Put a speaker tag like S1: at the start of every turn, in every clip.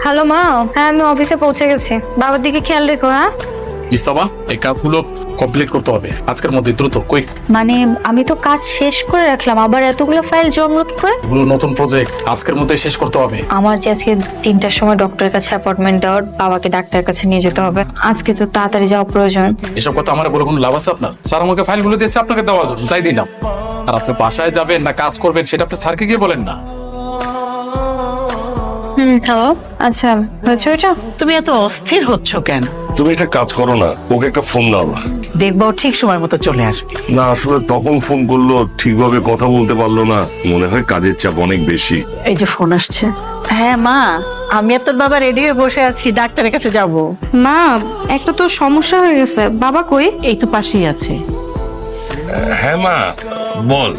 S1: Hello মা, হ্যাঁ আমি অফিসে পৌঁছে গেছি। বাবার দিকে খেয়াল রেখো। হ্যাঁ
S2: ইস্তাবা, এই কাজগুলো কমপ্লিট করতে হবে আজকের মধ্যে, দ্রুত। কই
S1: মানে আমি তো কাজ শেষ করে রাখলাম, আবার এতগুলো ফাইল জমলো কি করে?
S2: এগুলো নতুন প্রজেক্ট, আজকের মধ্যে শেষ করতে হবে।
S1: আমার যে আজকে 3টার সময় ডক্টরের কাছে অ্যাপয়েন্টমেন্ট দেওয়ার, বাবাকে ডাক্তারের কাছে নিয়ে যেতে হবে। আজকে তো তাড়াতাড়ি যাওয়া প্রয়োজন।
S2: এসব কথা আমার বলে কোনো লাভ আছে আপনার? স্যার আমাকে ফাইলগুলো দিয়েছে আপনাকে দেওয়ার জন্য, তাই দিলাম। আর আপনি বাসায় যাবেন না কাজ করবেন সেটা আপনি স্যারকে গিয়ে বলেন না।
S1: হ্যালো, আচ্ছা হয়েছে ওটা?
S3: তুমি এত অস্থির হচ্ছ কেন?
S4: তুমি একটা কাজ করো না, ওকে একটা ফোন দাও না।
S3: দেখবো ও ঠিক সময় মতো চলে আসবে।
S4: না আসলে তখন ফোন করলো, ঠিকভাবে কথা বলতে পারলো না, মনে হয় কাজের চাপ অনেক বেশি।
S3: এই যে ফোন আসছে। হ্যাঁ মা, আমি আর তোর বাবা রেডি হয়ে বসে আছি, ডাক্তারের কাছে যাব।
S1: মা, একটা তো সমস্যা হয়ে গেছে। বাবা কই?
S3: এই তো পাশেই আছে।
S4: হ্যাঁ মা, বল।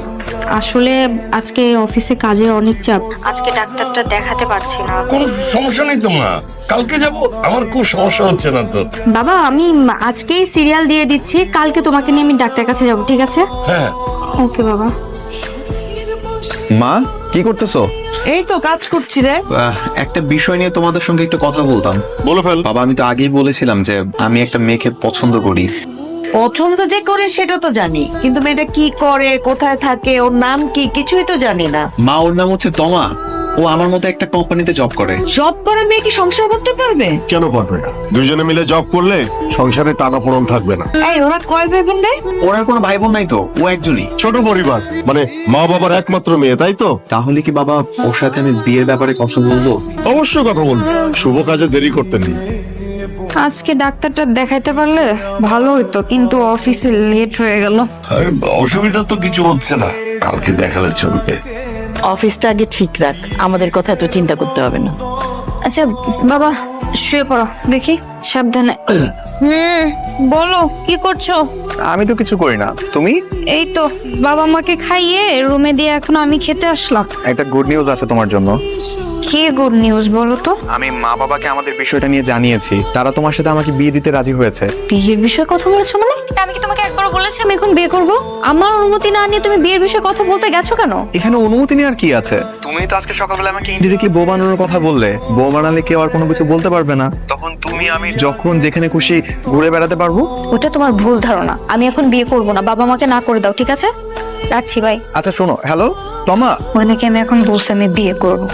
S1: আসলে আজকে অফিসে কাজের অনেক চাপ, আজকে ডাক্তারটা দেখাতে পারছি না।
S4: কোনো সমস্যা নেই তো মা, কালকে যাব, আমার খুব সমস্যা হচ্ছে না তো।
S1: বাবা আমি আজকেই সিরিয়াল দিয়ে দিচ্ছি, কালকে তোমাকে নিয়ে আমি ডাক্তারের কাছে যাব, ঠিক আছে?
S4: হ্যাঁ
S1: ওকে বাবা।
S5: মা, কি করতেছো?
S3: এই তো কাজ করছি রে।
S5: একটা বিষয় নিয়ে তোমাদের সঙ্গে একটু কথা বলতাম।
S4: বলে ফেল।
S5: বাবা, আমি তো আগেই বলেছিলাম যে আমি একটা মেয়েকে পছন্দ করি।
S3: পছন্দ যে করে সেটা তো জানি, কিন্তু মেয়েটা কি করে, কোথায় থাকে, ওর নাম কি, কিছুই তো জানি না।
S5: মা, ওর নাম হচ্ছে তমা। ও আমার মতো একটা কোম্পানিতে জব করে।
S3: জব করে মেয়ে কি সংসার করতে পারবে?
S4: কেন পারবে না? দুজনে মিলে জব করলে সংসারে টানাপোড়েন থাকবে না।
S3: এই ওরা কয় ভাই বোন রে?
S5: ওর আর কোনো ভাই বোন নাই তো, ও একজনই।
S4: ছোট পরিবার, মানে মা বাবার একমাত্র মেয়ে, তাই তো?
S5: তাহলে কি বাবা ওর সাথে আমি বিয়ের ব্যাপারে কথা বলবো?
S4: অবশ্যই কথা বলবো, শুভ কাজে দেরি করতে নেই।
S1: আজকে ডাক্তারটা দেখাইতে পারলে ভালো হইতো, কিন্তু অফিসে লেট হয়ে গেল।
S4: অসুবিধা তো কিছু হচ্ছে না, কালকে দেখালে চলবে।
S3: অফিসটা আগে ঠিক রাখ, আমাদের কথা তো চিন্তা করতে হবে না।
S1: আচ্ছা বাবা, শুয়ে পড়ো দেখি, সাবধানে। বলো কি করছো?
S5: আমি তো কিছু করি না, তুমি?
S1: এই তো বাবা মাকে খাইয়ে রুমে দিয়ে এখন আমি খেতে আসলাম।
S5: একটা গুড নিউজ আছে তোমার জন্য।
S1: কি গুড নিউজ বলো তো?
S5: আমি মা বাবাকে আমাদের বিষয়টা নিয়ে জানিয়েছি, তারা তোমার সাথে আমাকে বিয়ে দিতে রাজি হয়েছে।
S1: বিয়ের বিষয়ে কথা বলেছো মানে? আমি কি তোমাকে একবারও বলেছি আমি এখন বিয়ে করব? আমার অনুমতি না নিয়ে তুমি বিয়ের বিষয়ে কথা বলতে গেছো কেন?
S5: এখানে অনুমতি নেওয়ার কি আছে? তুমি তো আজকে সকালবেলা আমাকে ইনডিরেক্টলি বউ বানানোর কথা বললে। বউ বানালে কেউ আর কোনো কিছু বলতে পারবে না, তখন তুমি আমি যখন যেখানে খুশি ঘুরে বেড়াতে পারবো।
S1: ওটা তোমার ভুল ধারণা। আমি এখন বিয়ে করব না, বাবা মাকে না করে দাও, ঠিক আছে? রাখছি, বাই।
S5: আচ্ছা শোনো, হ্যালো তমা।
S1: ওই নাকি আমি এখন বলছি আমি বিয়ে করবো।